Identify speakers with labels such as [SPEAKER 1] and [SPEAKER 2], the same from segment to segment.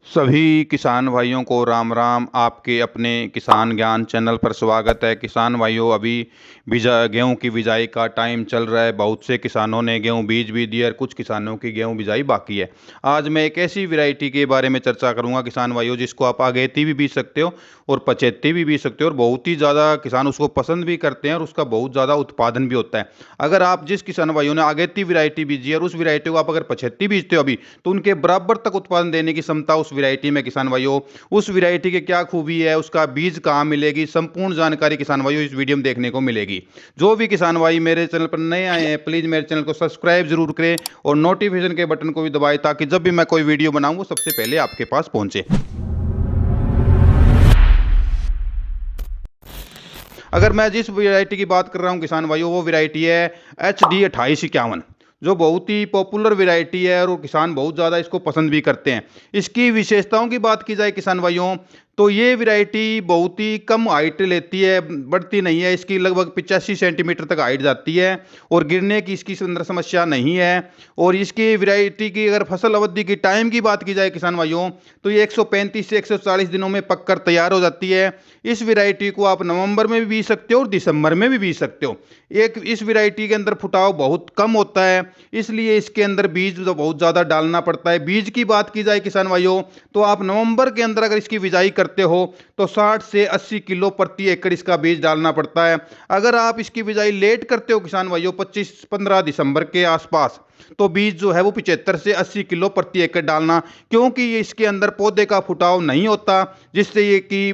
[SPEAKER 1] सभी किसान भाइयों को राम राम। आपके अपने किसान ज्ञान चैनल पर स्वागत है। किसान भाइयों, अभी गेहूं की बिजाई का टाइम चल रहा है। बहुत से किसानों ने गेहूं बीज भी दिया और कुछ किसानों की गेहूं बिजाई बाकी है। आज मैं एक ऐसी वैरायटी के बारे में चर्चा करूंगा किसान भाइयों, जिसको आप अगेती भी बीज सकते हो और पचेती भी बीज सकते हो, और बहुत ही ज़्यादा किसान उसको पसंद भी करते हैं और उसका बहुत ज़्यादा उत्पादन भी होता है। अगर आप जिस किसान भाइयों ने अगेती वैरायटी बीजी है और उस वैरायटी को आप अगर पचेती बीजते हो अभी, तो उनके बराबर तक उत्पादन देने की क्षमता उस वैरायटी में किसान भाइयों। उस वैरायटी की क्या खूबी है, उसका बीज कहाँ मिलेगी, संपूर्ण जानकारी किसान भाइयों इस वीडियो में देखने को मिलेगी। जो भी किसान भाई मेरे चैनल पर नए आए हैं, प्लीज मेरे चैनल को सब्सक्राइब जरूर करें और नोटिफिकेशन के बटन को भी दबाएं, ताकि जब भी मैं कोई वीडियो बनाऊं वो सबसे पहले आपके पास पहुंचे। अगर मैं जिस वैरायटी की बात कर रहा हूं किसान भाइयों, वो वैरायटी है HD 2851, जो बहुत ही पॉपुलर वैरायटी है और किसान बहुत ज़्यादा इसको पसंद भी करते हैं। इसकी विशेषताओं की बात की जाए किसान भाइयों, तो ये वैरायटी बहुत ही कम हाइट लेती है, बढ़ती नहीं है। इसकी लगभग 85 सेंटीमीटर तक हाइट जाती है और गिरने की इसकी अंदर समस्या नहीं है। और इसकी वैरायटी की अगर फसल अवधि की टाइम की बात की जाए किसान भाइयों, तो ये 135 से 140 दिनों में पककर तैयार हो जाती है। इस वैरायटी को आप नवंबर में भी बीज सकते हो और दिसंबर में भी बीज सकते हो। एक इस वैरायटी के अंदर फुटाव बहुत कम होता है, इसलिए इसके अंदर बीज तो बहुत ज़्यादा डालना पड़ता है। बीज की बात की जाए किसान भाइयों, तो आप नवंबर के अंदर अगर इसकी बिजाई करते हो तो 60 से 80 किलो प्रति एकड़ इसका बीज डालना पड़ता है। अगर आप इसकी बिजाई लेट करते हो किसान भाइयों, 25-15 दिसंबर के आसपास, तो बीज जो है वो 75 से 80 किलो प्रति एकड़ डालना, क्योंकि ये इसके अंदर पौधे का फुटाव नहीं होता, जिससे ये कि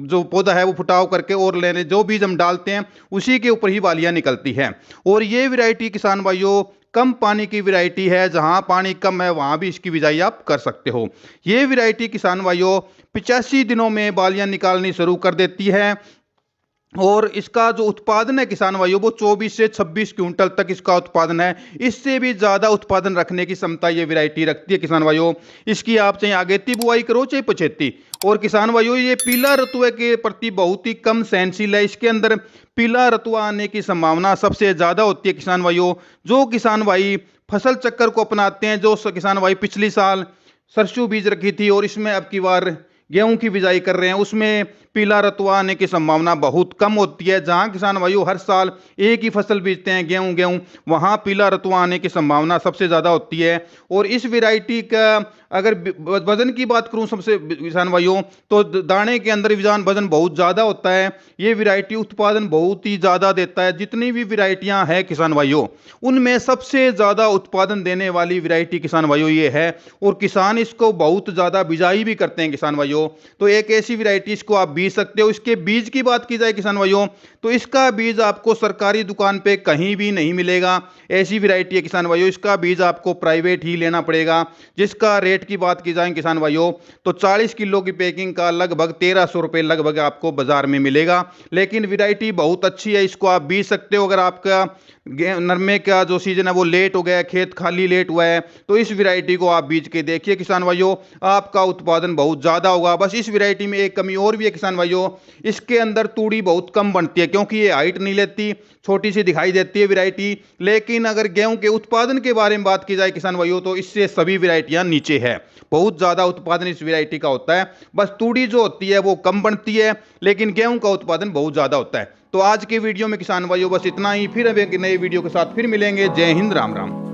[SPEAKER 1] जो पौधा है वो फुटाव करके और लेने जो बीज हम डालते हैं उसी के ऊपर ही बालियां निकलती हैं। और ये वैरायटी किसान भाइयों कम पानी की वैरायटी है, जहां पानी कम है वहां भी इसकी बिजाई आप कर सकते हो। ये वैरायटी किसान भाइयों 85 दिनों में बालियां निकालनी शुरू कर देती है और इसका जो उत्पादन है किसान भाइयों, वो 24 से 26 क्विंटल तक इसका उत्पादन है। इससे भी ज़्यादा उत्पादन रखने की क्षमता ये वैरायटी रखती है किसान भाइयों। इसकी आप चाहे अगेती बुआई करो चाहे पछेती। और किसान भाइयों, ये पीला रतुए के प्रति बहुत ही कम सहनशील है। इसके अंदर पीला रतुआ आने की संभावना सबसे ज़्यादा होती है किसान भाइयों। जो किसान भाई फसल चक्कर को अपनाते हैं, जो किसान भाई पिछली साल सरसों बीज रखी थी और इसमें अब की बार गेहूं की बिजाई कर रहे हैं, उसमें पीला रतुआ आने की संभावना बहुत कम होती है। जहां किसान भाइयों हर साल एक ही फसल बीजते हैं गेहूं गेहूं, वहां पीला रतुआ आने की संभावना सबसे ज़्यादा होती है। और इस वैरायटी का अगर वजन की बात करूं सबसे किसान भाइयों, तो दाने के अंदर वजन बहुत ज़्यादा होता है। ये वैरायटी उत्पादन बहुत ही ज़्यादा देता है। जितनी भी वैरायटियां हैं किसान भाइयों, उनमें सबसे ज़्यादा उत्पादन देने वाली वैरायटी किसान भाइयों ये है। और किसान इसको बहुत ज़्यादा बिजाई भी करते हैं किसान भाइयों। तो एक ऐसी वैरायटी इसको आप बीज सकते हो। इसके बीज की बात की जाए किसान भाइयों, तो इसका बीज आपको सरकारी दुकान पे कहीं भी नहीं मिलेगा। ऐसी वैरायटी है किसान भाइयों, इसका बीज आपको प्राइवेट ही लेना पड़ेगा। जिसका रेट की बात की जाए किसान भाइयों, तो 40 किलो की पैकिंग का लगभग 1300 रुपये लगभग आपको बाजार में मिलेगा। लेकिन वैरायटी बहुत अच्छी है, इसको आप बीज सकते हो। अगर आपका नरमे का जो सीजन है वो लेट हो गया है, खेत खाली लेट हुआ है, तो इस वैरायटी को आप बीज के देखिए किसान भाइयों, आपका उत्पादन बहुत ज़्यादा होगा। बस इस वैरायटी में एक कमी और भी है किसान भाइयों, इसके अंदर तूड़ी बहुत कम बनती है, क्योंकि ये हाइट नहीं लेती, छोटी सी दिखाई देती है वैरायटी। लेकिन अगर गेहूं के उत्पादन के बारे में बात की जाए किसान भाइयों, तो इससे सभी वैरायटियां नीचे है। बहुत ज़्यादा उत्पादन इस वैरायटी का होता है। बस तूड़ी जो होती है वो कम बनती है, लेकिन गेहूं का उत्पादन बहुत ज़्यादा होता है। तो आज के वीडियो में किसान भाइयों बस इतना ही। फिर अब एक नए वीडियो के साथ फिर मिलेंगे। जय हिंद, राम राम।